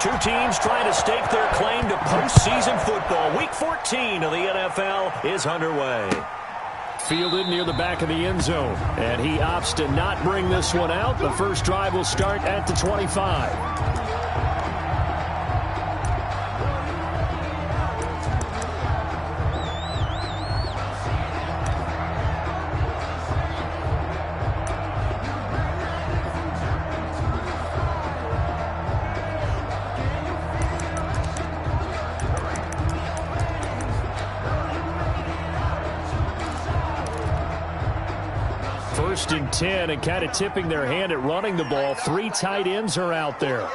Two teams trying to stake their claim to postseason football. Week 14 of the NFL is underway. Fielded near the back of the end zone, and he opts to not bring this one out. The first drive will start at the 25. First and 10, and kind of tipping their hand at running the ball. Three tight ends are out there.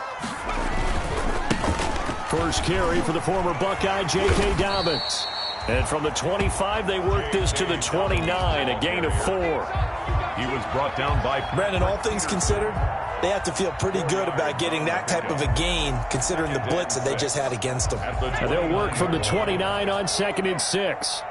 First carry for the former Buckeye, J.K. Dobbins. And from the 25, they work this to the 29, a gain of 4. He was brought down by... Brandon, all things considered, they have to feel pretty good about getting that type of a gain, considering the blitz that they just had against them. And they'll work from the 29 on 2nd and 6.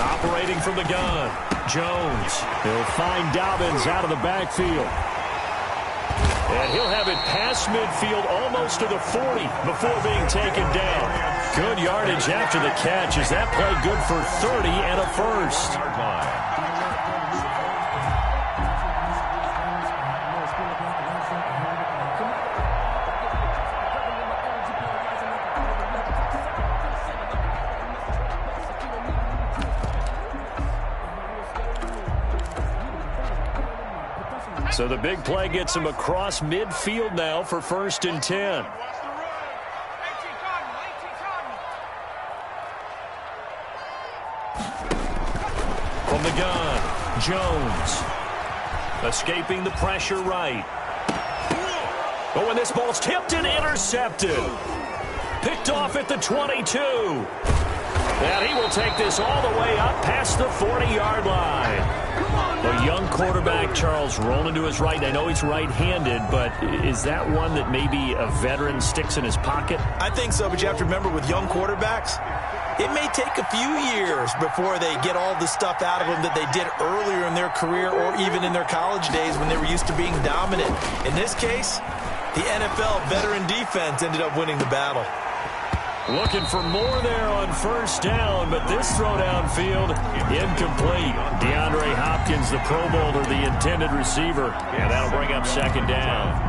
Operating from the gun, Jones. He'll find Dobbins out of the backfield. And he'll have it past midfield almost to the 40 before being taken down. Good yardage after the catch. Is that play good for 30 and a first? So the big play gets him across midfield now for 1st and 10. From the gun, Jones. Escaping the pressure right. Oh, and this ball's tipped and intercepted. Picked off at the 22. And he will take this all the way up past the 40-yard line. A young quarterback, Charles, rolling to his right. I know he's right-handed, but is that one that maybe a veteran sticks in his pocket? I think so, but you have to remember with young quarterbacks, it may take a few years before they get all the stuff out of them that they did earlier in their career or even in their college days when they were used to being dominant. In this case, the NFL veteran defense ended up winning the battle. Looking for more there on 1st down, but this throw downfield incomplete. DeAndre Hopkins, the Pro Bowler, the intended receiver, and that'll bring up 2nd down.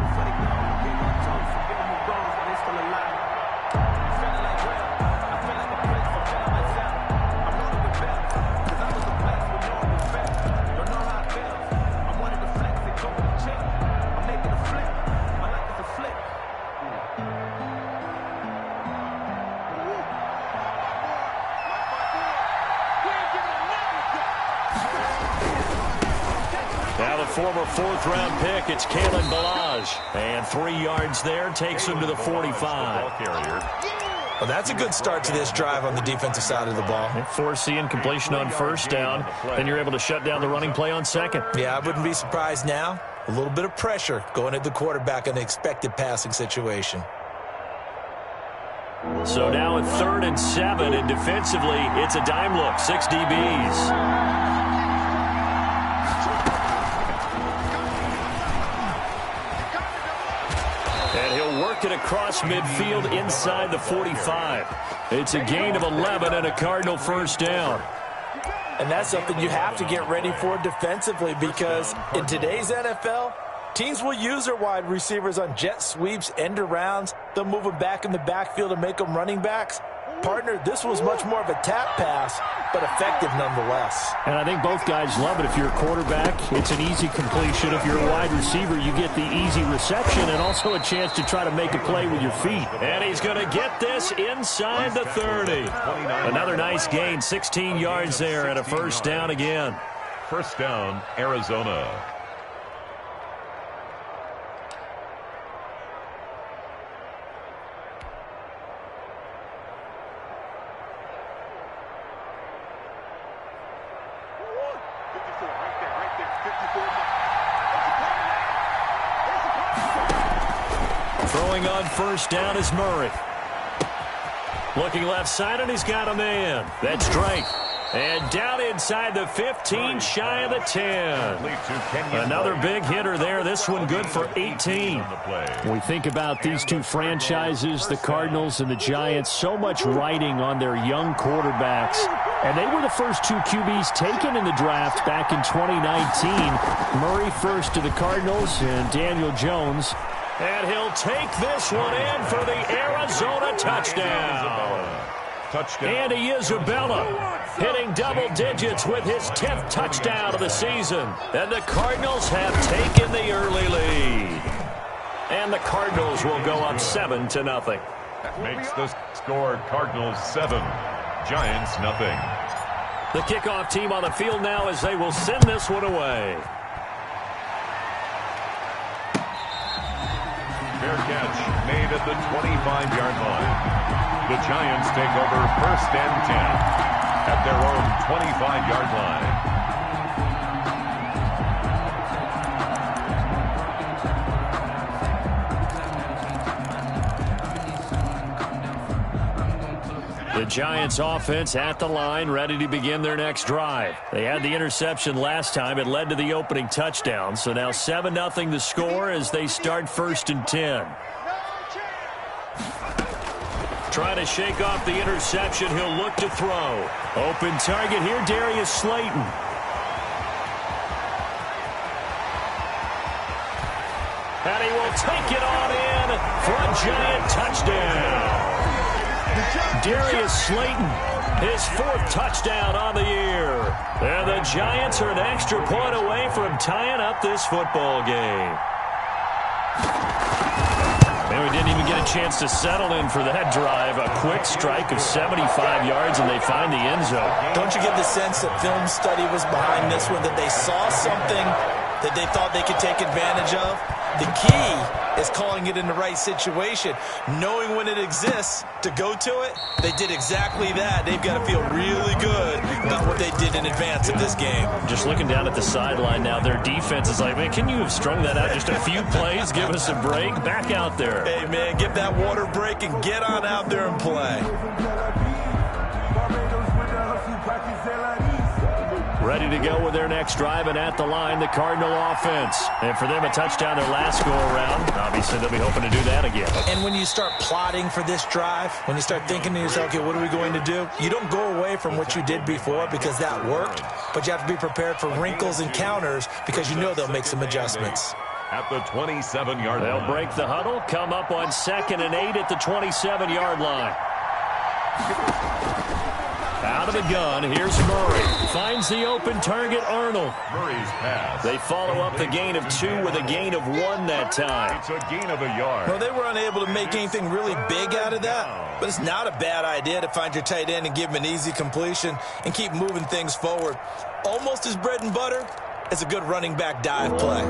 Former 4th-round pick, it's Kalen Ballage. And 3 yards there, takes him to the 45. Well, that's a good start to this drive on the defensive side of the ball. Forcing completion on 1st down, then you're able to shut down the running play on 2nd. Yeah, I wouldn't be surprised now. A little bit of pressure going at the quarterback in the expected passing situation. So now at 3rd and 7, and defensively, it's a dime look, 6 DBs. It across midfield inside the 45. It's a gain of 11 and a Cardinal 1st down. And that's something you have to get ready for defensively, because in today's NFL, teams will use their wide receivers on jet sweeps, end arounds. They'll move them back in the backfield and make them running backs. Partner, this was much more of a tap pass, but effective nonetheless. And I think both guys love it. If you're a quarterback, it's an easy completion. If you're a wide receiver, you get the easy reception and also a chance to try to make a play with your feet. And he's going to get this inside the 30. Another nice gain, 16 yards there, and a 1st down again. 1st down, Arizona. Throwing on 1st down is Murray. Looking left side, and he's got a man. That's Drake. And down inside the 15, shy of the 10. Another big hitter there. This one good for 18. When we think about these two franchises, the Cardinals and the Giants, so much riding on their young quarterbacks. And they were the first two QBs taken in the draft back in 2019. Murray first to the Cardinals and Daniel Jones. And he'll take this one in for the Arizona touchdown. Andy Isabella hitting double digits with his 10th touchdown of the season. And the Cardinals have taken the early lead. And the Cardinals will go up 7-0. That makes the score Cardinals 7, Giants nothing. The kickoff team on the field now as they will send this one away. Fair catch made at the 25-yard line. The Giants take over 1st and 10 at their own 25-yard line. The Giants offense at the line, ready to begin their next drive. They had the interception last time. It led to the opening touchdown. So now 7-0 the score as they start 1st and 10. Trying to shake off the interception. He'll look to throw. Open target here, Darius Slayton. And he will take it on in for a Giant touchdown. Darius Slayton, his 4th touchdown on the year. And the Giants are an extra point away from tying up this football game. And we didn't even get a chance to settle in for that drive. A quick strike of 75 yards, and they find the end zone. Don't you get the sense that film study was behind this one, that they saw something that they thought they could take advantage of? The key is calling it in the right situation, knowing when it exists to go to it. They did exactly that. They've got to feel really good about what they did in advance of this game. Just looking down at the sideline now, their defense is like, man, can you have strung that out just a few plays? Give us a break. Back out there. Hey, man, give that water break and get on out there and play. Ready to go with their next drive, and at the line, the Cardinal offense. And for them, a touchdown their last go-around. Obviously, they'll be hoping to do that again. And when you start plotting for this drive, when you start thinking to yourself, okay, what are we going to do? You don't go away from what you did before because that worked, but you have to be prepared for wrinkles and counters because you know they'll make some adjustments. At the 27-yard line. They'll break the huddle, come up on 2nd and 8 at the 27-yard line. Out of the gun, here's Murray. Finds the open target, Arnold. Murray's pass. They follow up the gain of 2 with a gain of 1 that time. It's a gain of a yard. Well, they were unable to make anything really big out of that, but it's not a bad idea to find your tight end and give him an easy completion and keep moving things forward. Almost his bread and butter. It's a good running back dive play.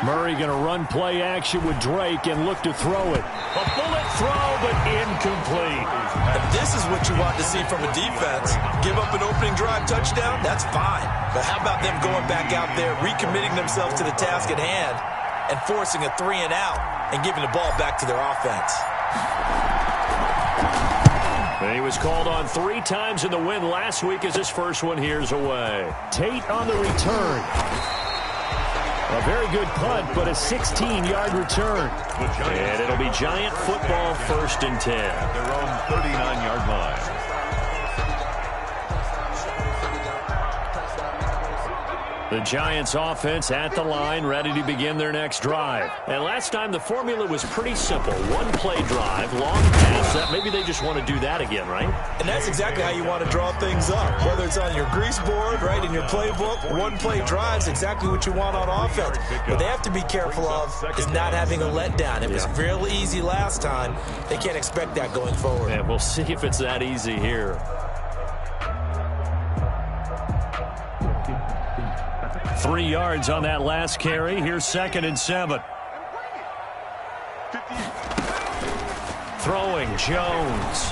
Murray going to run play action with Drake and look to throw it. A bullet throw, but incomplete. And this is what you want to see from a defense. Give up an opening drive touchdown, that's fine. But how about them going back out there, recommitting themselves to the task at hand, and forcing a 3 and out, and giving the ball back to their offense. And he was called on 3 times in the win last week as his first one here's away. Tate on the return. A very good punt, but a 16-yard return. And it'll be Giant football 1st and 10. At their own 39-yard line. The Giants offense at the line, ready to begin their next drive. And last time the formula was pretty simple. 1-play drive, long pass. That maybe they just want to do that again, right? And that's exactly how you want to draw things up. Whether it's on your grease board, right, in your playbook, 1-play drives, exactly what you want on offense. What they have to be careful of is not having a letdown. It was real easy last time. They can't expect that going forward. And we'll see if it's that easy here. 3 yards on that last carry. Here's 2nd and 7. Throwing Jones.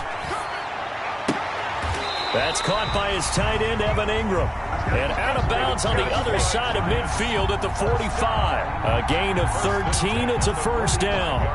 That's caught by his tight end, Evan Ingram. And out of bounds on the other side of midfield at the 45. A gain of 13. It's a first down.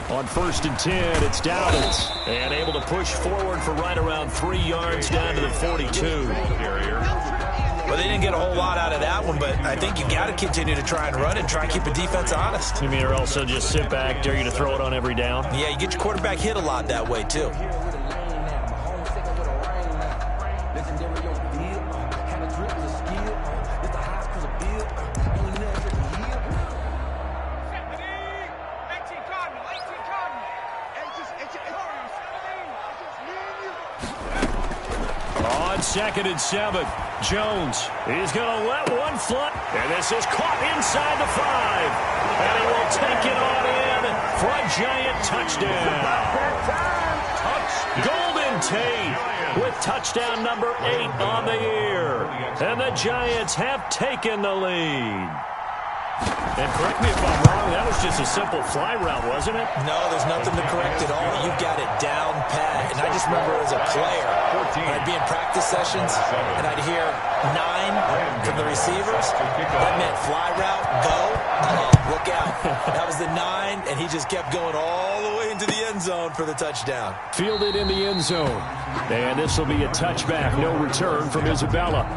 On 1st and 10, it's Dowdens. And able to push forward for right around 3 yards down to the 42. Well, they didn't get a whole lot out of that one, but I think you got to continue to try and run and try and keep the defense honest. You mean or also just sit back, dare you to throw it on every down? Yeah, you get your quarterback hit a lot that way, too. On 2nd and 7, Jones. He's going to let one fly. And this is caught inside the 5. And he will take it on in for a Giant touchdown. Golden Tate with touchdown number 8 on the year. And the Giants have taken the lead. And correct me if I'm wrong, that was just a simple fly route, wasn't it? No, there's nothing to correct at all. You got it down pat. And I just remember as a player, I'd be in practice sessions, and I'd hear 9 from the receivers. That meant fly route, go, look out. That was the 9, and he just kept going all the way into the end zone for the touchdown. Fielded in the end zone. And this will be a touchback, no return from Isabella.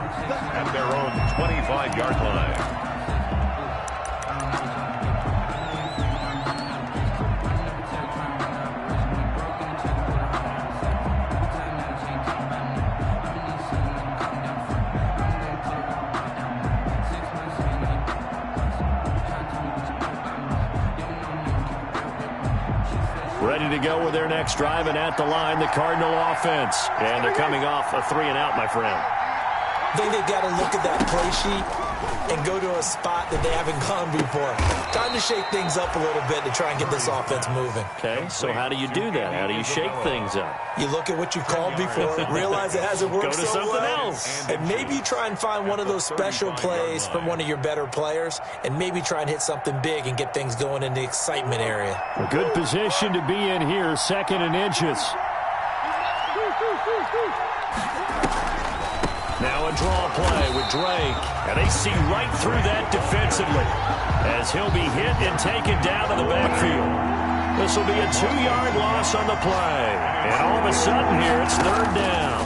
At their own 25-yard line. Ready to go with their next drive, and at the line, the Cardinal offense. And they're coming off a 3-and-out, my friend. I think they've got to look at that play sheet and go to a spot that they haven't gone before. Time to shake things up a little bit to try and get this offense moving. Okay, so how do you do that? How do you shake things up? You look at what you called before, realize it hasn't worked Go to so something well, else. and maybe you try and find one of those special plays from one of your better players, and maybe try and hit something big and get things going in the excitement area. A good position to be in here, 2nd and inches. Now a draw play with Drake. And they see right through that defensively as he'll be hit and taken down to the backfield. This will be a 2-yard loss on the play. And all of a sudden here, it's 3rd down.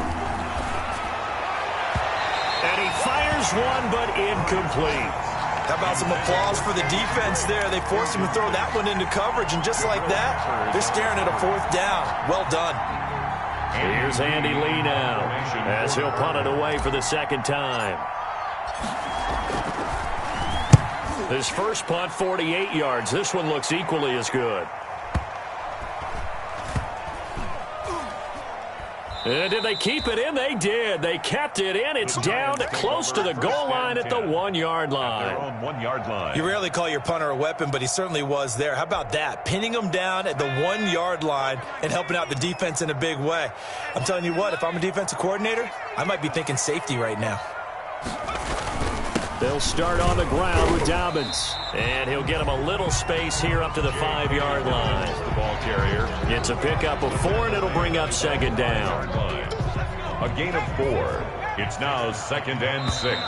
And he fires one, but incomplete. How about some applause for the defense there? They forced him to throw that one into coverage, and just like that, they're staring at a 4th down. Well done. Here's Andy Lee now as he'll punt it away for the 2nd time. His first punt, 48 yards. This one looks equally as good. And did they keep it in? They did. They kept it in. It's down close to the goal line at the 1-yard line. 1-yard line. You rarely call your punter a weapon, but he certainly was there. How about that? Pinning him down at the 1-yard line and helping out the defense in a big way. I'm telling you what, if I'm a defensive coordinator, I might be thinking safety right now. They'll start on the ground with Dobbins. And he'll get him a little space here up to the 5-yard line. The ball carrier. It's a pickup of 4, and it'll bring up 2nd down. A gain of 4. It's now 2nd and 6.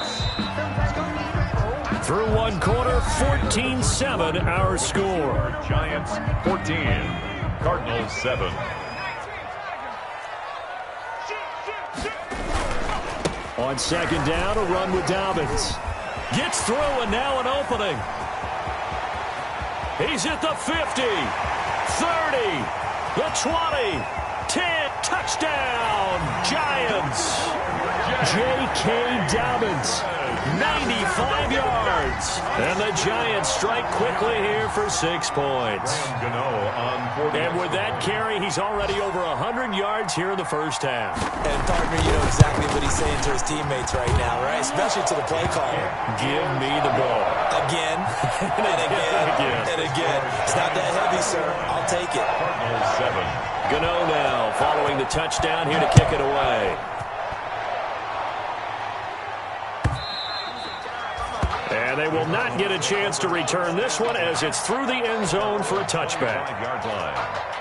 Through 1 quarter, 14-7 our score. Giants 14. Cardinals 7. On 2nd down, a run with Dobbins. Gets through, and now an opening. He's at the 50, 30, the 20, 10, touchdown, Giants. J.K. Dobbins. 95 yards. And the Giants strike quickly here for 6 points. And with that carry, he's already over 100 yards here in the first half. And, partner, you know exactly what he's saying to his teammates right now, right? Especially to the play caller. Give me the ball. Again. and again. It's not that heavy, sir. I'll take it. Cardinals 7. Gano now following the touchdown here to kick it away. And they will not get a chance to return this one as it's through the end zone for a touchback. 5-yard line.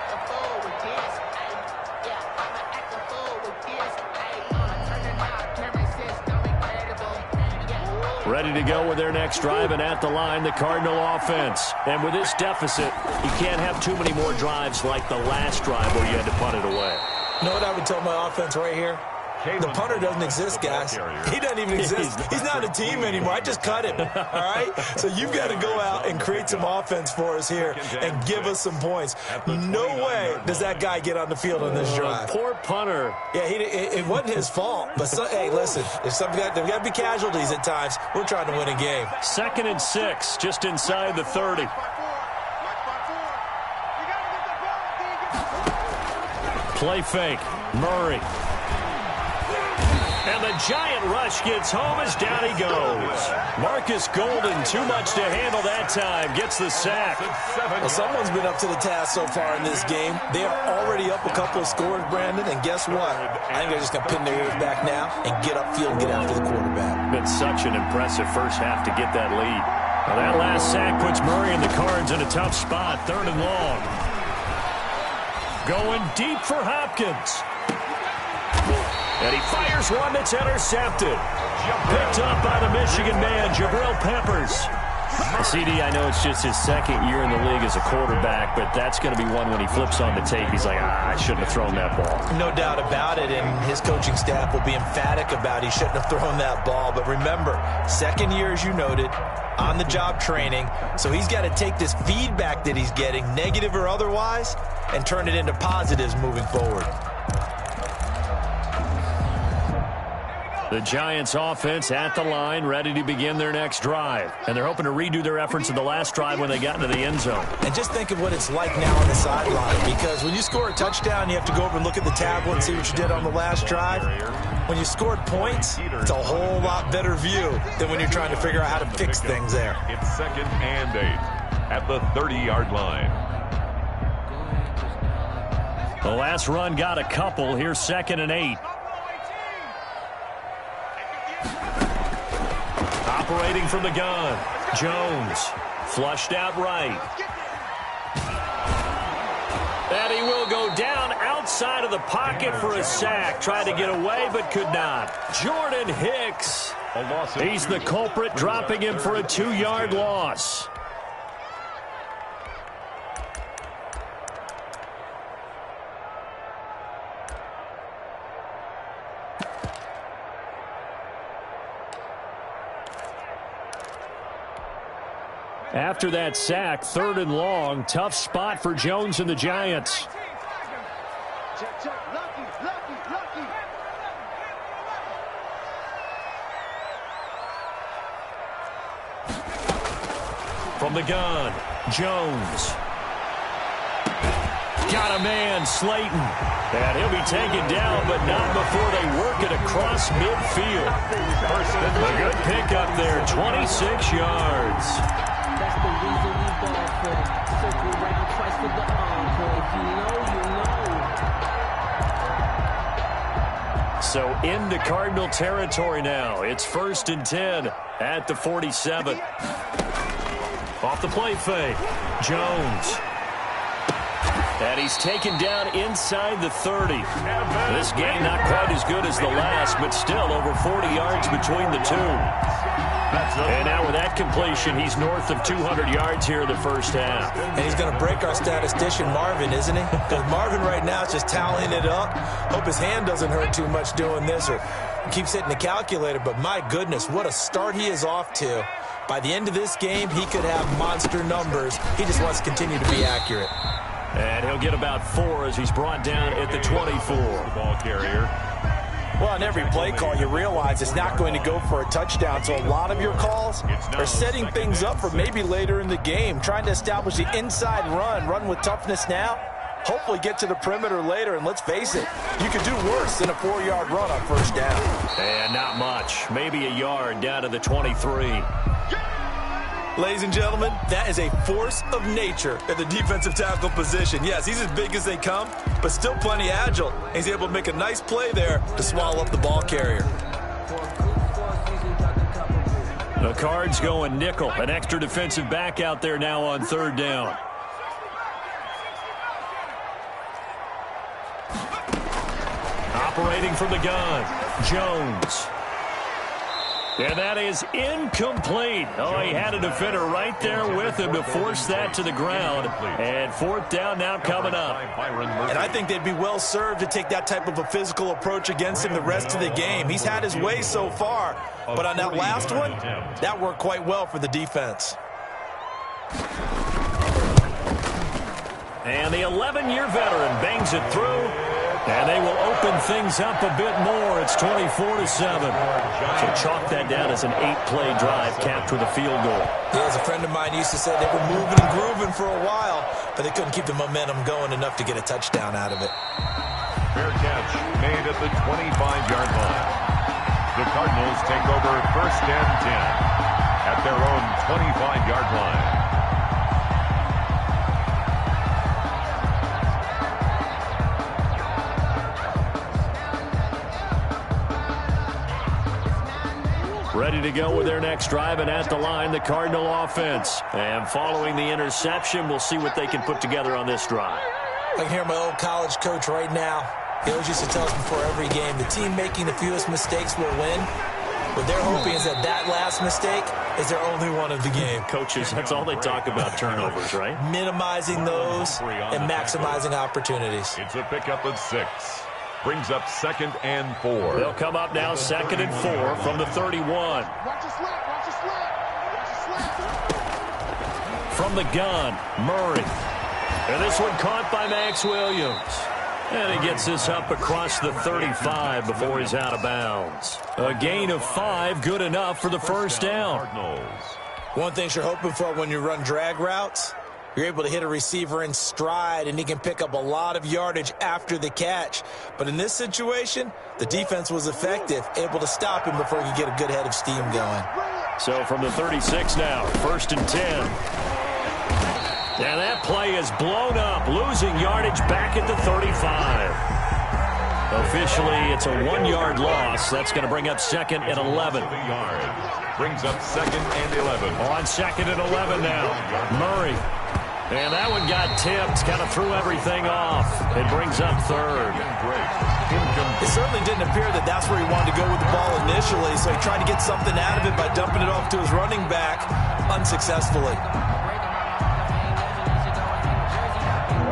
Ready to go with their next drive, and at the line, the Cardinal offense. And with this deficit, you can't have too many more drives like the last drive where you had to punt it away. You know what I would tell my offense right here? The punter doesn't exist, guys. He doesn't even exist. He's not a team anymore. I just cut him, all right? So you've got to go out and create some offense for us here and give us some points. No way does that guy get on the field on this drive. Poor punter. Yeah, it wasn't his fault. But, hey, listen, there's got to be casualties at times. We're trying to win a game. 2nd and 6, just inside the 30. Play fake. Murray. And the giant rush gets home as down he goes. Marcus Golden, too much to handle that time, gets the sack. Well, someone's been up to the task so far in this game. They are already up a couple of scores, Brandon, and guess what? I think they're just going to pin their ears back now and get upfield and get after the quarterback. Been such an impressive first half to get that lead. Well, that last sack puts Murray and the Cards in a tough spot, 3rd and long. Going deep for Hopkins. And he fires one that's intercepted. Picked up by the Michigan man, Jabril Peppers. CD, I know it's just his 2nd year in the league as a quarterback, but that's going to be one when he flips on the tape. He's like, I shouldn't have thrown that ball. No doubt about it, and his coaching staff will be emphatic about he shouldn't have thrown that ball. But remember, 2nd year, as you noted, on-the-job training, so he's got to take this feedback that he's getting, negative or otherwise, and turn it into positives moving forward. The Giants offense at the line, ready to begin their next drive. And they're hoping to redo their efforts in the last drive when they got into the end zone. And just think of what it's like now on the sideline, because when you score a touchdown, you have to go over and look at the tablet and see what you did on the last drive. When you scored points, it's a whole lot better view than when you're trying to figure out how to fix things there. It's 2nd and 8 at the 30-yard line. The last run got a couple. Here's 2nd and 8. Operating from the gun, Jones, flushed out right. And he will go down outside of the pocket for a sack. Tried to get away, but could not. Jordan Hicks, he's the culprit, dropping him for a 2-yard loss. After that sack, 3rd and long, tough spot for Jones and the Giants. From the gun, Jones. Got a man, Slayton. And he'll be taken down, but not before they work it across midfield. A good pickup there, 26 yards. That's the reason we ball for. Circle round twice for the encore. If you know, you know. So into Cardinal territory now. It's 1st and 10 at the 47. Off the play fake, Jones. And he's taken down inside the 30. This game not quite as good as the last, but still over 40 yards between the two. And now with that completion, he's north of 200 yards here in the first half. And he's going to break our statistician, Marvin, isn't he? Because Marvin right now is just tallying it up. Hope his hand doesn't hurt too much doing this or keeps hitting the calculator. But my goodness, what a start he is off to. By the end of this game, he could have monster numbers. He just wants to continue to be accurate. And he'll get about 4 as he's brought down at the 24. Ball carrier. Well, on every play call, you realize it's not going to go for a touchdown. So a lot of your calls are setting things up for maybe later in the game, trying to establish the inside run with toughness now, hopefully get to the perimeter later. And let's face it, you could do worse than a 4-yard run on first down. And not much, maybe a yard down to the 23. Ladies and gentlemen, that is a force of nature at the defensive tackle position. Yes, he's as big as they come, but still plenty agile. He's able to make a nice play there to swallow up the ball carrier. The Cards going nickel. An extra defensive back out there now on third down. Operating from the gun, Jones. And that is incomplete. Oh, he had a defender right there with him to force that to the ground. And fourth down now coming up. And I think they'd be well served to take that type of a physical approach against him the rest of the game. He's had his way so far. But on that last one, that worked quite well for the defense. And the 11-year veteran bangs it through. And they will open things up a bit more. It's 24-7. So chalk that down as an 8-play drive capped with a field goal. Yeah, as a friend of mine used to say, they were moving and grooving for a while, but they couldn't keep the momentum going enough to get a touchdown out of it. Fair catch made at the 25-yard line. The Cardinals take over first and 10 at their own 25-yard line. Ready to go with their next drive, and at the line, the Cardinal offense. And following the interception, we'll see what they can put together on this drive. I can hear my old college coach right now. He always used to tell us before every game, the team making the fewest mistakes will win. What they're hoping is that that last mistake is their only one of the game. Coaches, that's all they talk about, turnovers, right? Minimizing those and maximizing opportunities. It's a pickup of 6. Brings up 2nd and 4. They'll come up now 2nd and 4 from the 31. From the gun, Murray. And this one caught by Max Williams. And he gets this up across the 35 before he's out of bounds. A gain of 5, good enough for the first down. One thing you're hoping for when you run drag routes, you're able to hit a receiver in stride, and he can pick up a lot of yardage after the catch. But in this situation, the defense was effective, able to stop him before he could get a good head of steam going. So from the 36 now, 1st and 10. And that play is blown up, losing yardage back at the 35. Officially, it's a 1-yard loss. That's going to bring up 2nd and 11. Brings up 2nd and 11. On 2nd and 11 now, Murray. And that one got tipped, kind of threw everything off. It brings up 3rd. It certainly didn't appear that that's where he wanted to go with the ball initially, so he tried to get something out of it by dumping it off to his running back unsuccessfully.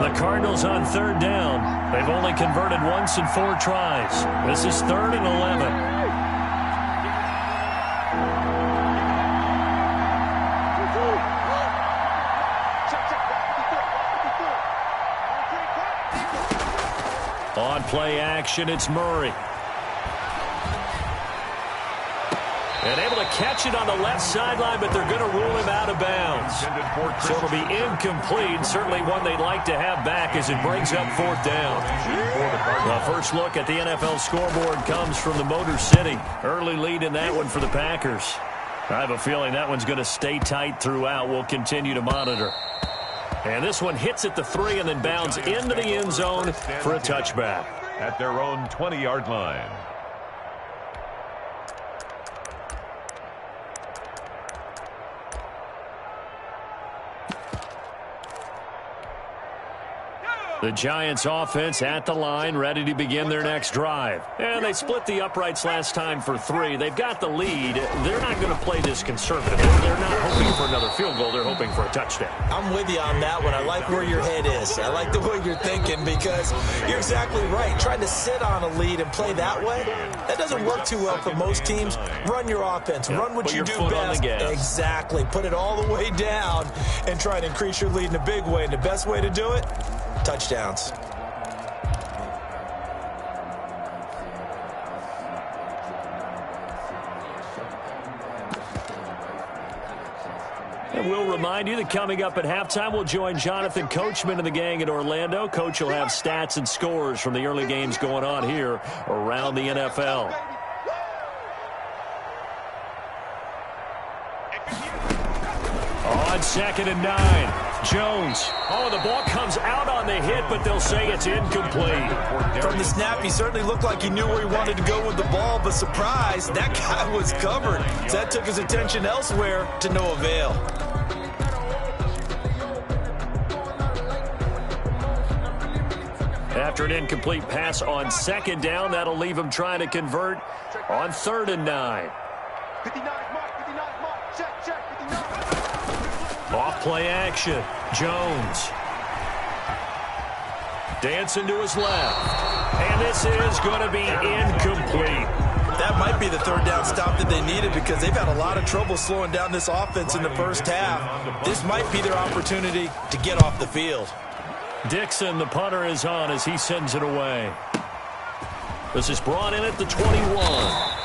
The Cardinals on 3rd down. They've only converted once in 4 tries. This is 3rd and 11. On play action, it's Murray. And able to catch it on the left sideline, but they're going to rule him out of bounds. So it'll be incomplete. Certainly one they'd like to have back as it brings up 4th down. The first look at the NFL scoreboard comes from the Motor City. Early lead in that one for the Packers. I have a feeling that one's going to stay tight throughout. We'll continue to monitor. And this one hits at the 3 and then bounds into the end zone for a touchback. At their own 20-yard line. The Giants offense at the line, ready to begin their next drive. And they split the uprights last time for 3. They've got the lead. They're not going to play this conservative. They're not hoping for another field goal. They're hoping for a touchdown. I'm with you on that one. I like where your head is. I like the way you're thinking because you're exactly right. Trying to sit on a lead and play that way, that doesn't work too well for most teams. Run your offense. Run what you do best. Exactly. Put it all the way down and try to increase your lead in a big way. And the best way to do it, touchdowns. And we'll remind you that coming up at halftime, we'll join Jonathan Coachman and the gang in Orlando. Coach will have stats and scores from the early games going on here around the NFL. 2nd and 9. Jones. Oh, the ball comes out on the hit, but they'll say it's incomplete. From the snap, he certainly looked like he knew where he wanted to go with the ball, but surprise, that guy was covered. So that took his attention elsewhere to no avail. After an incomplete pass on 2nd down, that'll leave him trying to convert on 3rd and 9. Off play action. Jones. Dancing to his left. And this is going to be incomplete. That might be the 3rd down stop that they needed because they've had a lot of trouble slowing down this offense in the first half. This might be their opportunity to get off the field. Dixon, the punter, is on as he sends it away. This is brought in at the 21.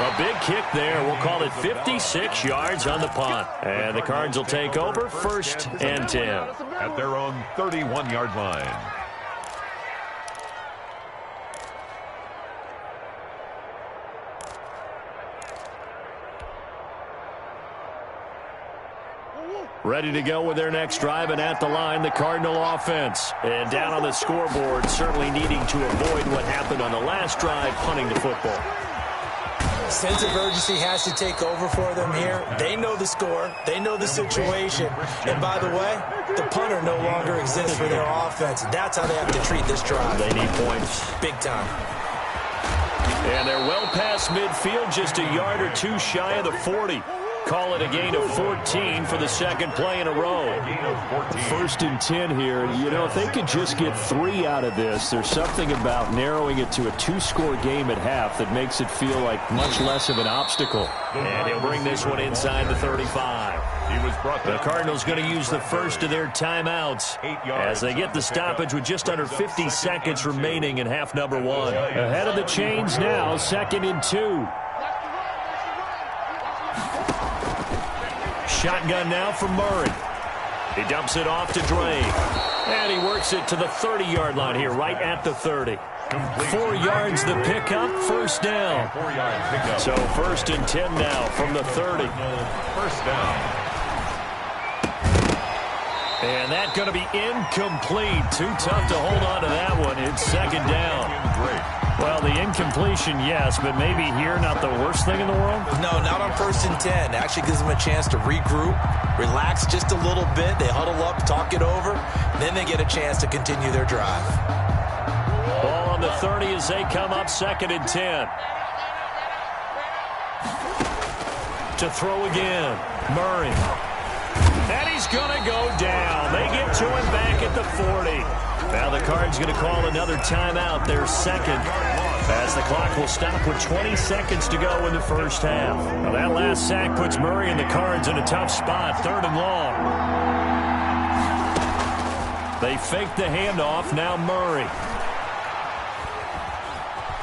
A big kick there. We'll call it 56 yards on the punt. And the Cards will take over 1st and 10. At their own 31-yard line. Ready to go with their next drive, and at the line, the Cardinal offense. And down on the scoreboard, certainly needing to avoid what happened on the last drive, punting the football. Sense of urgency has to take over for them here. They know the score. They know the situation. And by the way, the punter no longer exists for their offense. That's how they have to treat this drive. They need points. Big time. And they're well past midfield, just a yard or two shy of the 40. Call it a gain of 14 for the 2nd play in a row. 1st and 10 here. You know, if they could just get 3 out of this, there's something about narrowing it to a 2-score game at half that makes it feel like much less of an obstacle. And he'll bring this one inside the 35. The Cardinals going to use the first of their timeouts as they get the stoppage with just under 50 seconds remaining in half number 1. Ahead of the chains now, 2nd and 2. Shotgun now for Murray. He dumps it off to Drake. And he works it to the 30-yard line here, right at the 30. 4 yards the pickup, 1st down. So 1st and 10 now from the 30. 1st down. And that's going to be incomplete. Too tough to hold on to that one. It's 2nd down. Well, the incompletion, yes, but maybe here not the worst thing in the world? No, not on 1st and 10. Actually gives them a chance to regroup, relax just a little bit. They huddle up, talk it over. Then they get a chance to continue their drive. Ball on the 30 as they come up 2nd and 10. To throw again. Murray. And he's going to go down. They get to him back at the 40. Now the Cards going to call another timeout, their 2nd, as the clock will stop with 20 seconds to go in the first half. Now that last sack puts Murray and the Cards in a tough spot, 3rd and long. They fake the handoff, now Murray.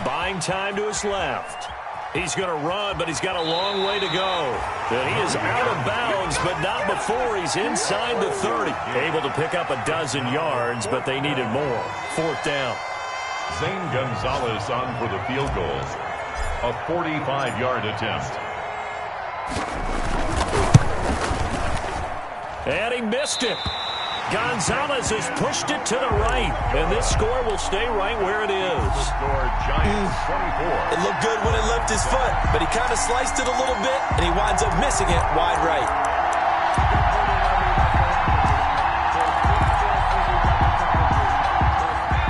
Buying time to his left. He's going to run, but he's got a long way to go. And he is out of bounds, but not before he's inside the 30. Able to pick up a dozen yards, but they needed more. 4th down. Zane Gonzalez on for the field goal. A 45-yard attempt. And he missed it. Gonzalez has pushed it to the right, and this score will stay right where it is. Score Giants 24. It looked good when it left his foot, but he kind of sliced it a little bit, and he winds up missing it wide right.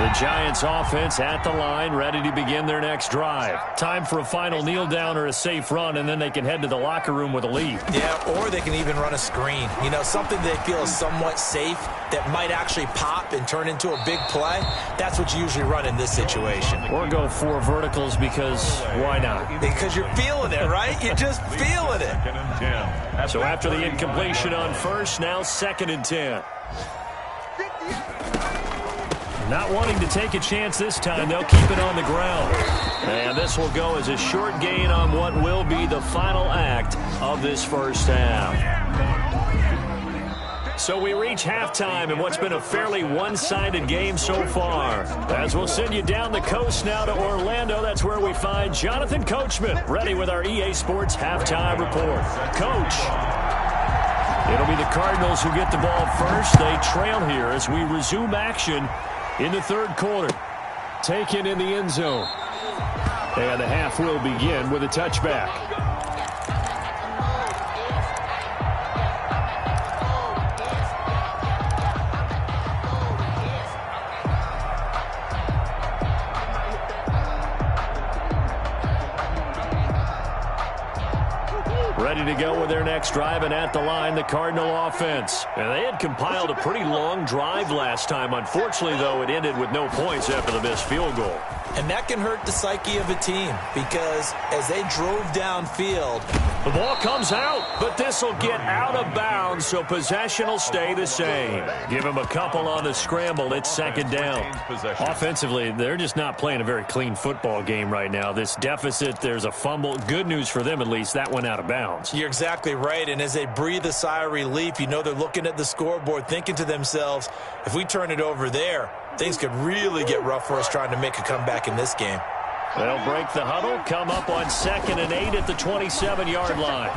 The Giants offense at the line, ready to begin their next drive. Time for a final kneel down or a safe run, and then they can head to the locker room with a lead. Yeah, or they can even run a screen. You know, something they feel is somewhat safe that might actually pop and turn into a big play. That's what you usually run in this situation. Or go 4 verticals because why not? Because you're feeling it, right? You're just feeling it. 2nd and 10. So after the incompletion on 1st, now 2nd and 10. Not wanting to take a chance this time, they'll keep it on the ground. And this will go as a short gain on what will be the final act of this first half. So we reach halftime in what's been a fairly one-sided game so far. As we'll send you down the coast now to Orlando, that's where we find Jonathan Coachman, ready with our EA Sports Halftime Report. Coach, It'll be the Cardinals who get the ball first. They trail here as we resume action in the third quarter. Taken in the end zone. And the half will begin with a touchback. Ready to go with their next drive, and at the line, the Cardinal offense. And they had compiled a pretty long drive last time. Unfortunately, though, it ended with no points after the missed field goal. And that can hurt the psyche of a team because as they drove downfield, the ball comes out, but this will get out of bounds, so possession will stay the same. Give him a couple on the scramble. It's second down. Offensively, they're just not playing a very clean football game right now. This deficit, there's a fumble. Good news for them, at least. That went out of bounds. You're exactly right, and as they breathe a sigh of relief, you know they're looking at the scoreboard thinking to themselves, if we turn it over there, things could really get rough for us trying to make a comeback in this game. They'll break the huddle, come up on 2nd and 8 at the 27-yard line.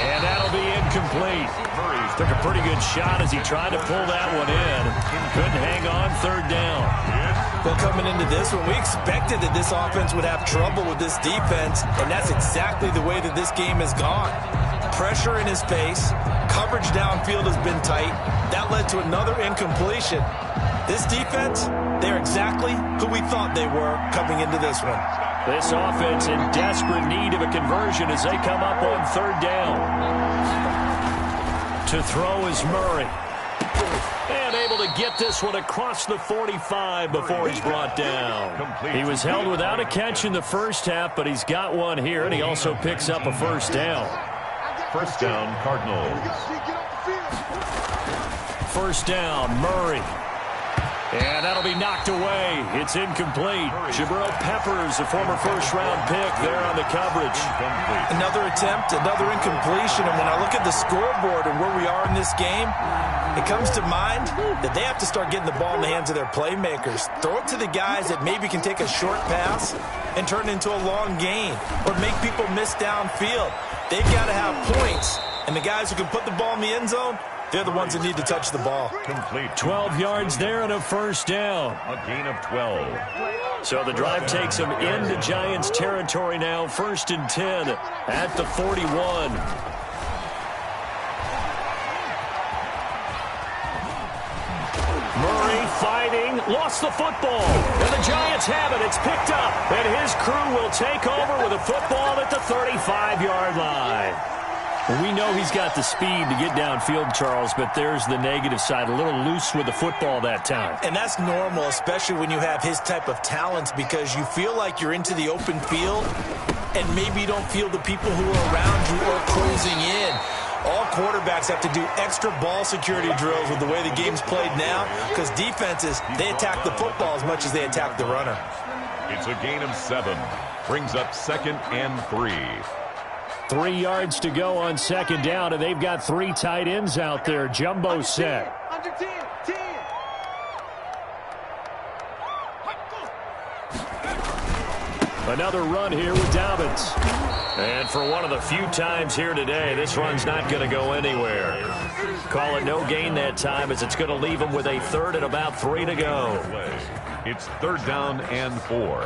And that'll be incomplete. Took a pretty good shot as he tried to pull that one in. Couldn't hang on, third down. Well, coming into this one, we expected that this offense would have trouble with this defense, and that's exactly the way that this game has gone. Pressure in his face, coverage downfield has been tight. That led to another incompletion. This defense, they're exactly who we thought they were coming into this one. This offense in desperate need of a conversion as they come up on third down. To throw is Murray. And able to get this one across the 45 before he's brought down. He was held without a catch in the first half, but he's got one here, and he also picks up a first down. First down, Cardinals. First down, Murray. And that'll be knocked away. It's incomplete. Jabril Peppers, a former first-round pick there on the coverage. Another attempt, another incompletion. And when I look at the scoreboard and where we are in this game, it comes to mind that they have to start getting the ball in the hands of their playmakers. Throw it to the guys that maybe can take a short pass and turn it into a long gain or make people miss downfield. They've got to have points. And the guys who can put the ball in the end zone, they're the ones that need to touch the ball. Complete. 12 yards there and a first down. A gain of 12. So the drive takes them into Giants territory now. 1st and 10 at the 41. Murray fighting, lost the football. And the Giants have it. It's picked up. And his crew will take over with a football at the 35-yard line. We know he's got the speed to get downfield, Charles, but there's the negative side. A little loose with the football that time. And that's normal, especially when you have his type of talents, because you feel like you're into the open field and maybe you don't feel the people who are around you or closing in. All quarterbacks have to do extra ball security drills with the way the game's played now, because defenses, they attack the football as much as they attack the runner. It's a gain of 7. Brings up 2nd and 3. 3 yards to go on 2nd down, and they've got 3 tight ends out there. Jumbo set. Under 10, 10. Another run here with Dobbins. And for one of the few times here today, this run's not going to go anywhere. Call it no gain that time, as it's going to leave them with a 3rd and about 3 to go. It's 3rd down and 4.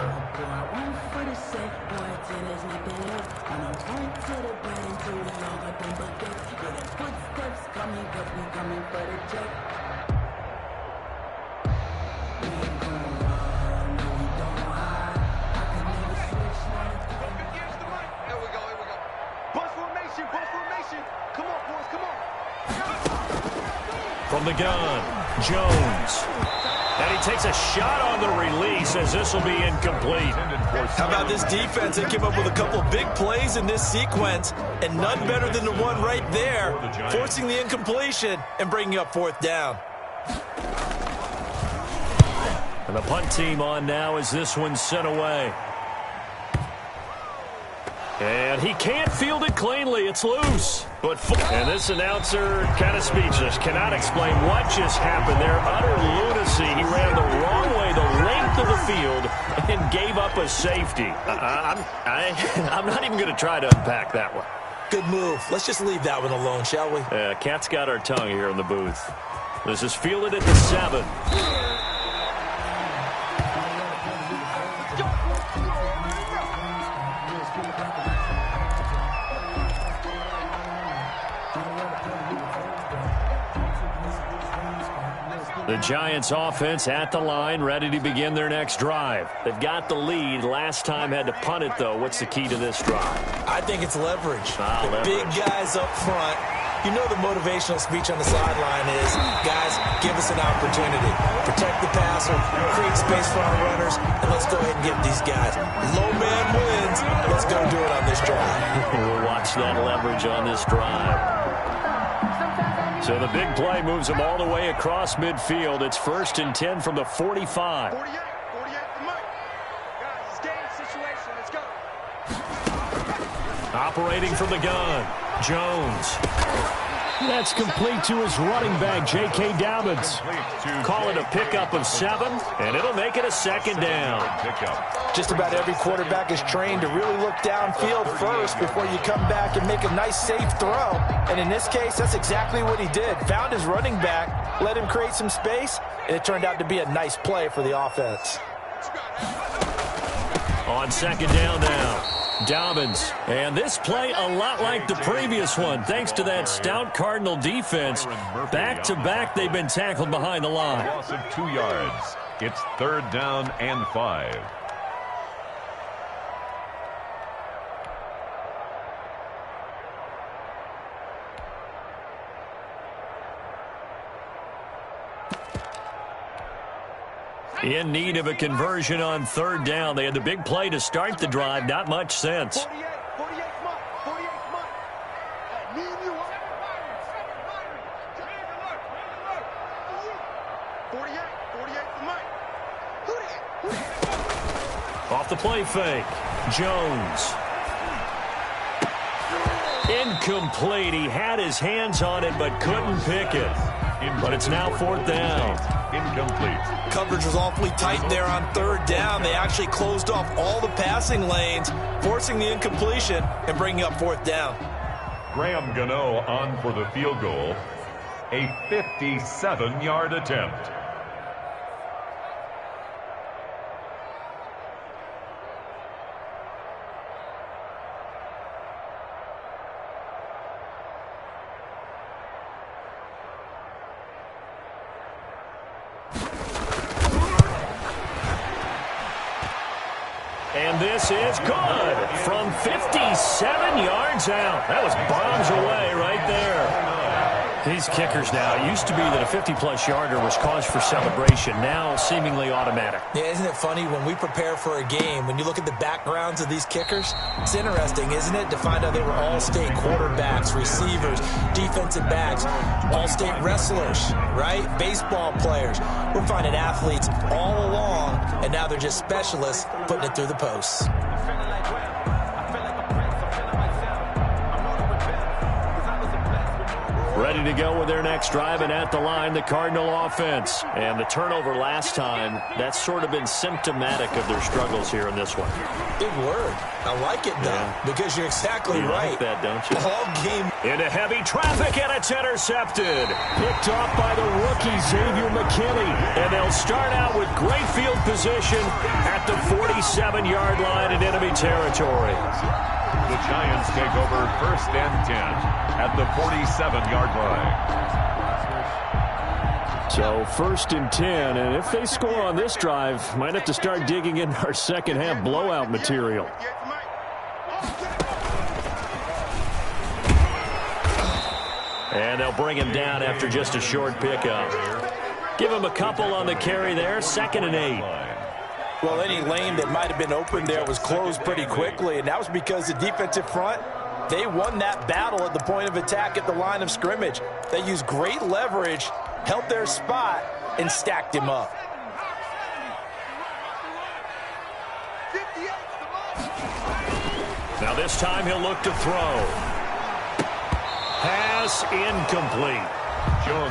From the gun, Jones. And he takes a shot on the release as this will be incomplete. How about this defense? They came up with a couple big plays in this sequence, and none better than the one right there, forcing the incompletion and bringing up 4th down. And the punt team on now as this one's sent away. And he can't field it cleanly. It's loose. And this announcer kind of speechless. Cannot explain what just happened there. Utter lunacy. He ran the wrong way. The length length of the field and gave up a safety. I'm not even going to try to unpack that one. Good move. Let's just leave that one alone, shall we? Cat's got our tongue here in the booth. This is fielded at the 7. The Giants offense at the line, ready to begin their next drive. They've got the lead. Last time had to punt it, though. What's the key to this drive? I think it's leverage. Leverage. Big guys up front. You know the motivational speech on the sideline is, guys, give us an opportunity. Protect the passer, create space for our runners, and let's go ahead and get these guys. Low man wins. Let's go do it on this drive. We'll watch that leverage on this drive. So the big play moves them all the way across midfield. It's 1st and 10 from the 45. 48 to Mike. Guys, it's game situation. Let's go. Operating from the gun, Jones. That's complete to his running back, J.K. Dobbins. Call it a pickup of 7, and it'll make it a 2nd down. Just about every quarterback is trained to really look downfield first before you come back and make a nice, safe throw. And in this case, that's exactly what he did. Found his running back, let him create some space, and it turned out to be a nice play for the offense. On 2nd down now, Dobbins. And this play a lot like the previous one, thanks to that stout Cardinal defense. Back-to-back, they've been tackled behind the line. Loss of 2 yards. It's 3rd down and 5. In need of a conversion on 3rd down. They had the big play to start the drive. Not much sense. 48 Mike. 48 Mike. Me and you. 48 to Mike. Off the play fake, Jones. Incomplete. He had his hands on it but couldn't pick it. But it's now 4th down. Incomplete. Coverage was awfully tight there on 3rd down. They actually closed off all the passing lanes, forcing the incompletion and bringing up 4th down. Graham Gano on for the field goal. A 57-yard attempt. And this is good from 57 yards out. That was bombs away right there. These kickers now, it used to be that a 50-plus yarder was cause for celebration. Now seemingly automatic. Yeah, isn't it funny when we prepare for a game, when you look at the backgrounds of these kickers, it's interesting, isn't it, to find out they were all-state quarterbacks, receivers, defensive backs, all-state wrestlers, right? Baseball players. We're finding athletes all along, and now they're just specialists putting it through the posts. Ready to go with their next drive, and at the line, the Cardinal offense. And the turnover last time, that's sort of been symptomatic of their struggles here in this one. Big word. I like it, though, because you're exactly right. Like that, don't you? All game. Into heavy traffic, and it's intercepted. Picked off by the rookie, Xavier McKinney. And they'll start out with great field position at the 47-yard line in enemy territory. The Giants take over 1st and 10 at the 47-yard line. So 1st and 10, and if they score on this drive, might have to start digging in our second half blowout material. And they'll bring him down after just a short pickup. Give him a couple on the carry there, 2nd and 8. Well, any lane that might have been open there was closed pretty quickly, and that was because the defensive front, they won that battle at the point of attack at the line of scrimmage. They used great leverage, held their spot, and stacked him up. Now this time he'll look to throw. Pass incomplete.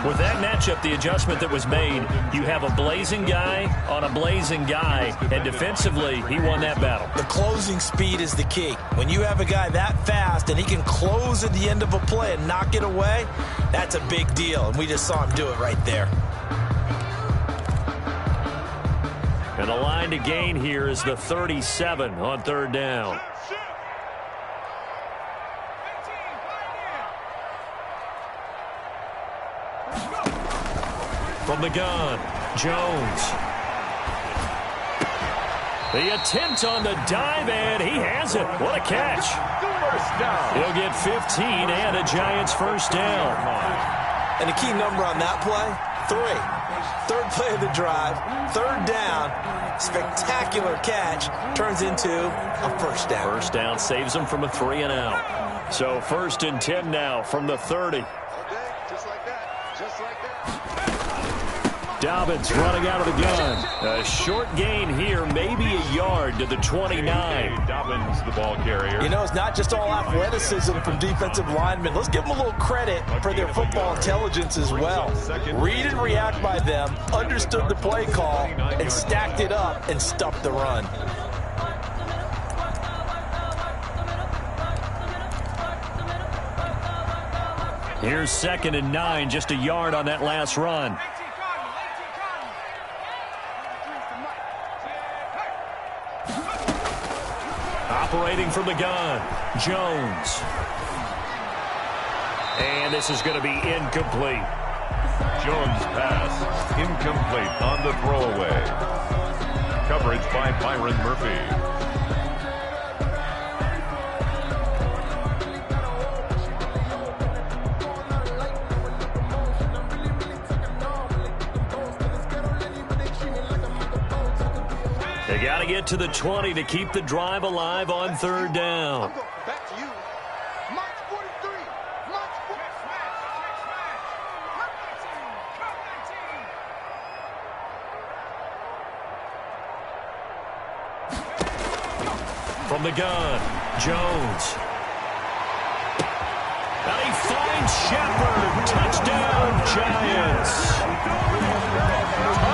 With that matchup, the adjustment that was made, you have a blazing guy on a blazing guy, and defensively, he won that battle. The closing speed is the key. When you have a guy that fast and he can close at the end of a play and knock it away, that's a big deal, and we just saw him do it right there. And the line to gain here is the 37 on third down. From the gun, Jones. The attempt on the dive, and he has it. What a catch. First down. He'll get 15 and a Giants first down. And the key number on that play, 3. Third play of the drive, third down, spectacular catch, turns into a first down. First down saves them from a 3 and out. So 1st and 10 now from the 30. Okay, just like that. Just like that. Dobbins running out of the gun. A short gain here, maybe a yard to the 29. Dobbins, the ball carrier. You know, it's not just all athleticism from defensive linemen. Let's give them a little credit for their football intelligence as well. Read and react by them, understood the play call, and stacked it up and stuffed the run. Here's 2nd and 9, just a yard on that last run. Operating from the gun, Jones. And this is going to be incomplete. Jones' pass, incomplete on the throwaway. Coverage by Byron Murphy. They got to get to the 20 to keep the drive alive on third down. I'm going back to you. March 43. March 43. From the gun, Jones. And he finds Shepard. Touchdown, Giants.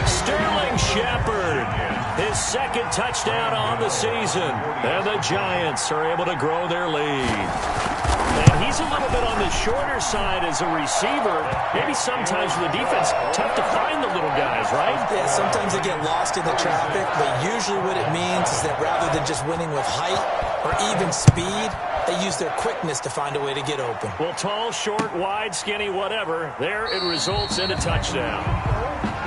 Sterling Shepard, his 2nd touchdown on the season. And the Giants are able to grow their lead. And he's a little bit on the shorter side as a receiver. Maybe sometimes for the defense, tough to find the little guys, right? Yeah, sometimes they get lost in the traffic, but usually what it means is that rather than just winning with height or even speed, they use their quickness to find a way to get open. Well, tall, short, wide, skinny, whatever, there it results in a touchdown.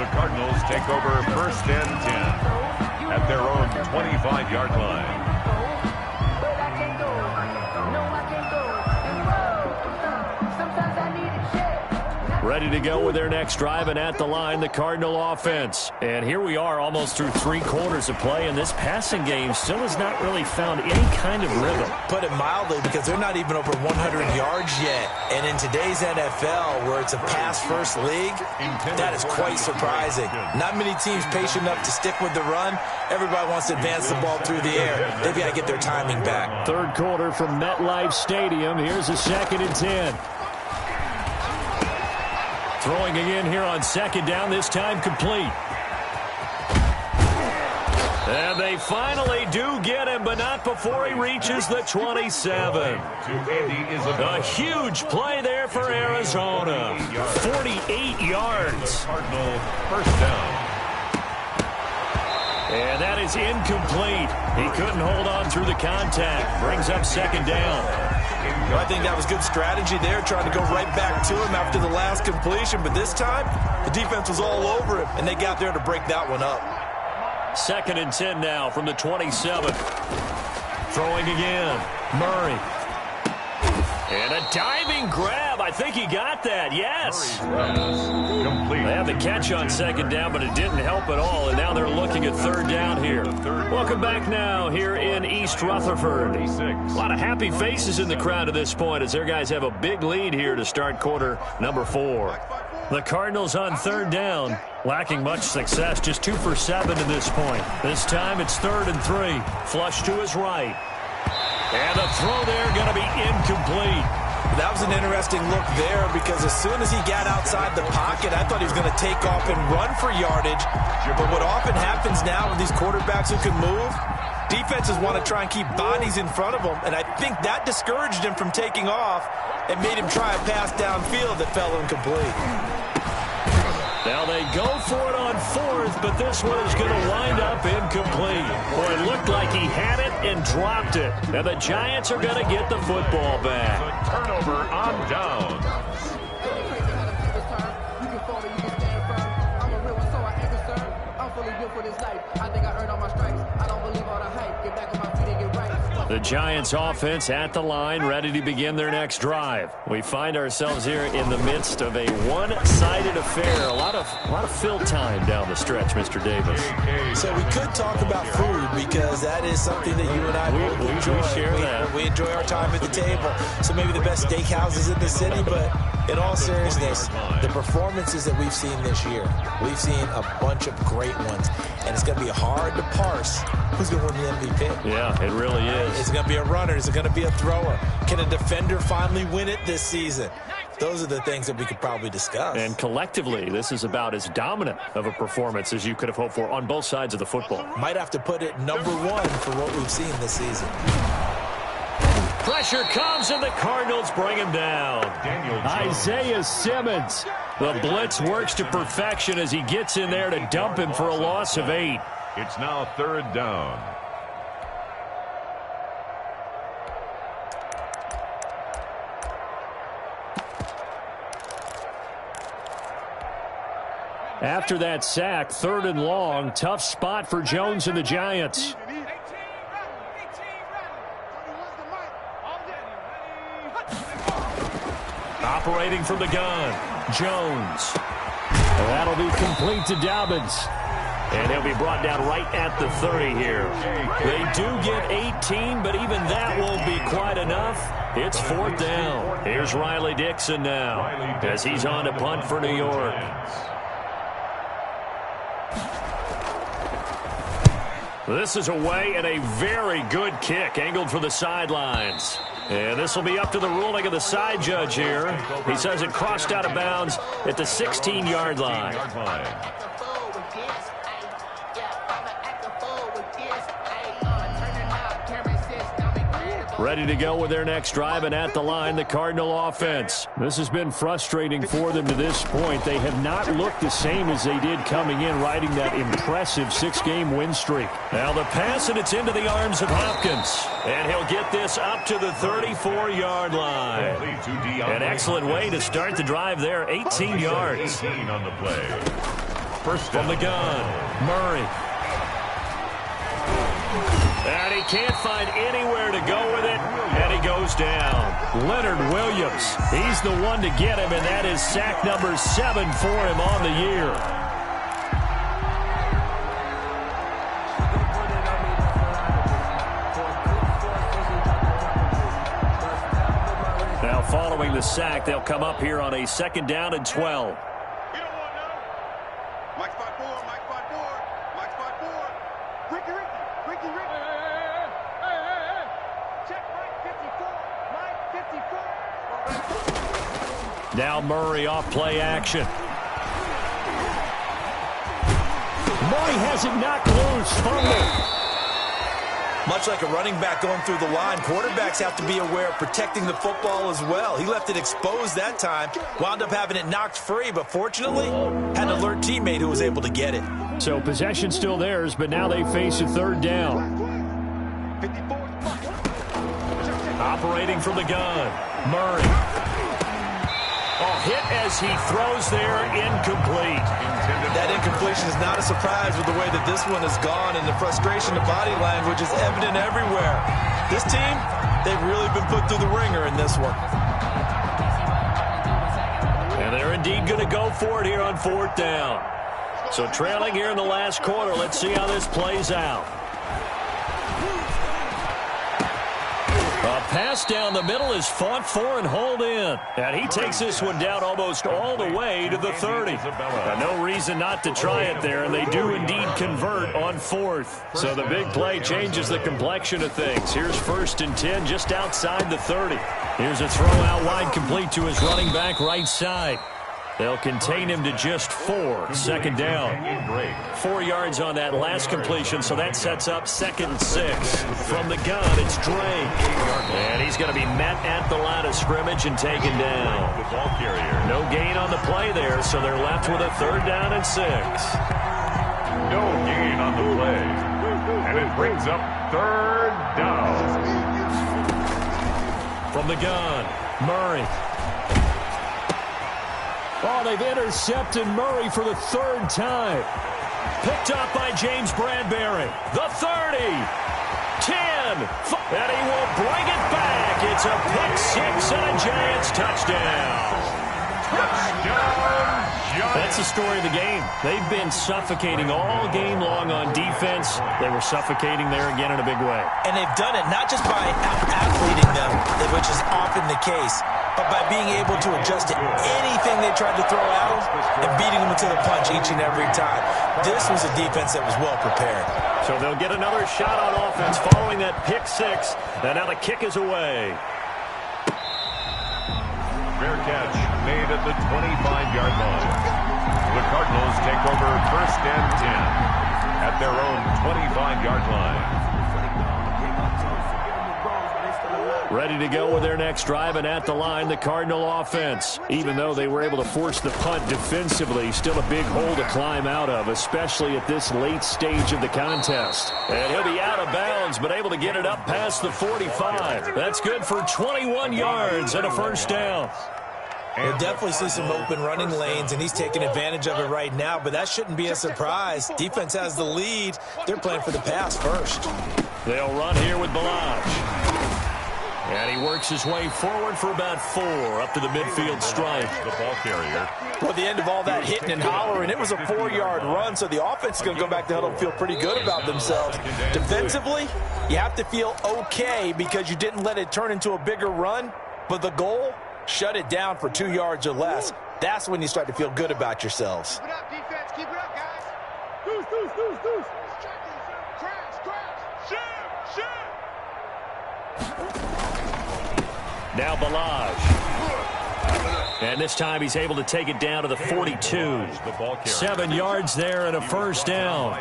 The Cardinals take over 1st and 10 at their own 25-yard line. Ready to go with their next drive, and at the line, the Cardinal offense. And here we are almost through 3 quarters of play, and this passing game still has not really found any kind of rhythm. Put it mildly, because they're not even over 100 yards yet. And in today's NFL, where it's a pass-first league, that is quite surprising. Not many teams patient enough to stick with the run. Everybody wants to advance the ball through the air. They've got to get their timing back. Third quarter from MetLife Stadium. Here's a 2nd and 10. Throwing again here on 2nd down, this time complete. And they finally do get him, but not before he reaches the 27. A huge play there for Arizona. 48 yards. Cardinal first down. And that is incomplete. He couldn't hold on through the contact. Brings up 2nd down. I think that was good strategy there, trying to go right back to him after the last completion. But this time, the defense was all over him, and they got there to break that one up. 2nd and 10 now from the 27. Throwing again. Murray. And a diving grab. I think he got that. Yes. Complete. They had the catch on 2nd down, but it didn't help at all. And now they're looking at 3rd down here. Welcome back now here in East Rutherford. A lot of happy faces in the crowd at this point as their guys have a big lead here to start quarter number 4. The Cardinals on 3rd down, lacking much success, just 2 for 7 to this point. This time it's 3rd and 3. Flush to his right. And the throw there going to be incomplete. That was an interesting look there because as soon as he got outside the pocket, I thought he was going to take off and run for yardage. But what often happens now with these quarterbacks who can move, defenses want to try and keep bodies in front of them, and I think that discouraged him from taking off and made him try a pass downfield that fell incomplete. Now they go for it on fourth, but this one is going to wind up incomplete. Boy, it looked like he had it and dropped it. Now the Giants are going to get the football back. The turnover on downs. The Giants offense at the line, ready to begin their next drive. We find ourselves here in the midst of a one-sided affair. A lot of fill time down the stretch, Mr. Davis. So we could talk about food because that is something that you and I both enjoy. We share that. We enjoy our time at the table. So maybe the best steakhouses in the city, but in all seriousness, the performances that we've seen this year, we've seen a bunch of great ones. And it's going to be hard to parse who's going to win the MVP. Yeah, it really is. Is it going to be a runner? Is it going to be a thrower? Can a defender finally win it this season? Those are the things that we could probably discuss. And collectively, this is about as dominant of a performance as you could have hoped for on both sides of the football. Might have to put it number one for what we've seen this season. Pressure comes, and the Cardinals bring him down. Isaiah Simmons. The blitz works to perfection as he gets in there to dump him for a loss of 8. It's now third down. After that sack, 3rd and long. Tough spot for Jones and the Giants. Operating from the gun, Jones. That'll be complete to Dobbins. And he'll be brought down right at the 30 here. They do get 18, but even that won't be quite enough. It's 4th down. Here's Riley Dixon now as he's on to punt for New York. This is away and a very good kick angled for the sidelines. And this will be up to the ruling of the side judge here. He says it crossed out of bounds at the 16-yard line. Ready to go with their next drive, and at the line, the Cardinal offense. This has been frustrating for them to this point. They have not looked the same as they did coming in, riding that impressive 6-game win streak. Now the pass, and it's into the arms of Hopkins. And he'll get this up to the 34-yard line. An excellent way to start the drive there, 18 yards. 18 on the play. First from the gun, Murray. And he can't find anywhere to go with it, and he goes down. Leonard Williams, he's the one to get him, and that is sack number 7 for him on the year. Now following the sack, they'll come up here on a 2nd down and 12. Now Murray off play action. Murray has it knocked loose. Fumble. Much like a running back going through the line, quarterbacks have to be aware of protecting the football as well. He left it exposed that time, wound up having it knocked free, but fortunately had an alert teammate who was able to get it. So possession still theirs, but now they face a 3rd down. Operating from the gun, Murray. Hit as he throws there, incomplete. That incompletion is not a surprise with the way that this one has gone, and the frustration of body language is evident everywhere. This team, they've really been put through the ringer in this one. And they're indeed going to go for it here on 4th down. So trailing here in the last quarter, let's see how this plays out. A pass down the middle is fought for and hauled in. And he takes this one down almost all the way to the 30. No reason not to try it there, and they do indeed convert on 4th. So the big play changes the complexion of things. Here's 1st and 10 just outside the 30. Here's a throw out wide complete to his running back right side. They'll contain him to just 4. 2nd down. 4 yards on that last completion, so that sets up 2nd and 6. From the gun, it's Drake. And he's going to be met at the line of scrimmage and taken down. No gain on the play there, so they're left with a 3rd down and 6. No gain on the play. And it brings up 3rd down. From the gun, Murray. Oh, they've intercepted Murray for the 3rd time. Picked up by James Bradbury. The 30. 10. And he will bring it back. It's a pick 6 and a Giants touchdown. That's the story of the game. They've been suffocating all game long on defense. They were suffocating there again in a big way. And they've done it not just by out-athleting them, which is often the case, but by being able to adjust to anything they tried to throw at them and beating them to the punch each and every time. This was a defense that was well prepared. So they'll get another shot on offense following that pick 6. And now the kick is away. Fair catch made at the 25-yard line. The Cardinals take over 1st and 10 at their own 25-yard line. Ready to go with their next drive, and at the line, the Cardinal offense. Even though they were able to force the punt defensively, still a big hole to climb out of, especially at this late stage of the contest. And he'll be out of bounds, but able to get it up past the 45. That's good for 21 yards and a 1st down. We'll definitely see some open running lanes, and he's taking advantage of it right now, but that shouldn't be a surprise. Defense has the lead. They're playing for the pass first. They'll run here with Balaj. And he works his way forward for about 4 up to the midfield stripe. The ball carrier. Well, the end of all that hitting and hollering, it was a 4-yard run, so the offense is going to go back to huddle and feel pretty good about themselves. Defensively, you have to feel okay because you didn't let it turn into a bigger run, but the goal, shut it down for 2 yards or less. That's when you start to feel good about yourselves. Keep it up, defense. Keep it up, guys. Deuce. Crash. Shim. Now Balaj. And this time he's able to take it down to the 42. 7 yards there and a 1st down.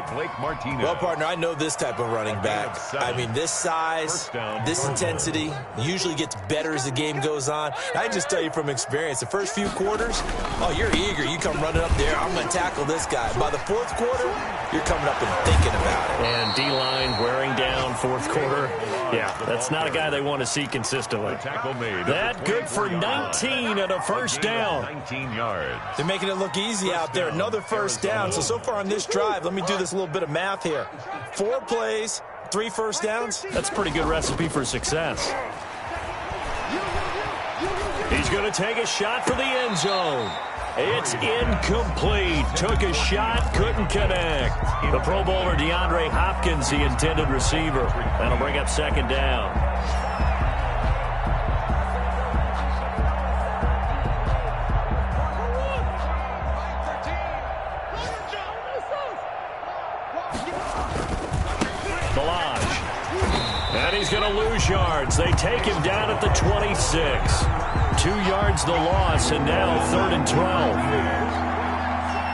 Well, partner, I know this type of running back. I mean, this size, this intensity usually gets better as the game goes on. I can just tell you from experience, the first few quarters, oh, you're eager. You come running up there, I'm going to tackle this guy. By the 4th quarter, you're coming up and thinking about it. And D-line wearing down 4th quarter. Yeah, that's not a guy they want to see consistently. That good for 19 and a 1st down. 19 yards. They're making it look easy out there. Another 1st down. So far on this drive, let me do this little bit of math here. 4 plays, 3 1st downs. That's a pretty good recipe for success. He's going to take a shot for the end zone. It's incomplete. Took a shot, couldn't connect. The Pro Bowler DeAndre Hopkins, the intended receiver. That'll bring up 2nd down. Balaj. And he's going to lose yards. They take him down at the 26. 2 yards the loss, and now 3rd and 12.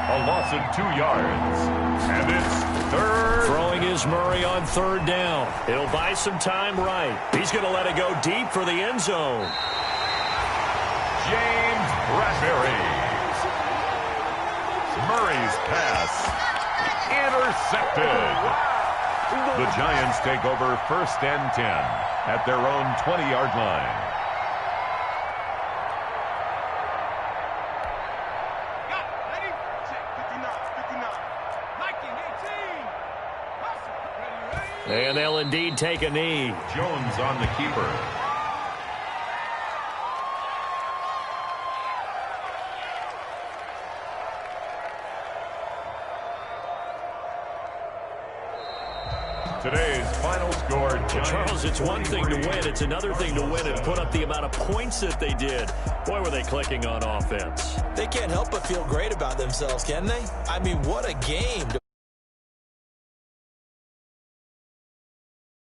A loss of 2 yards. And it's 3rd. Throwing is Murray on 3rd down. It'll buy some time right. He's going to let it go deep for the end zone. James Bradbury. Murray's pass. Intercepted. The Giants take over 1st and 10 at their own 20-yard line. And they'll indeed take a knee. Jones on the keeper. To Today's final score, Giants. Charles, it's one thing to win. It's another thing to win and put up the amount of points that they did. Boy, were they clicking on offense. They can't help but feel great about themselves, can they? I mean, what a game.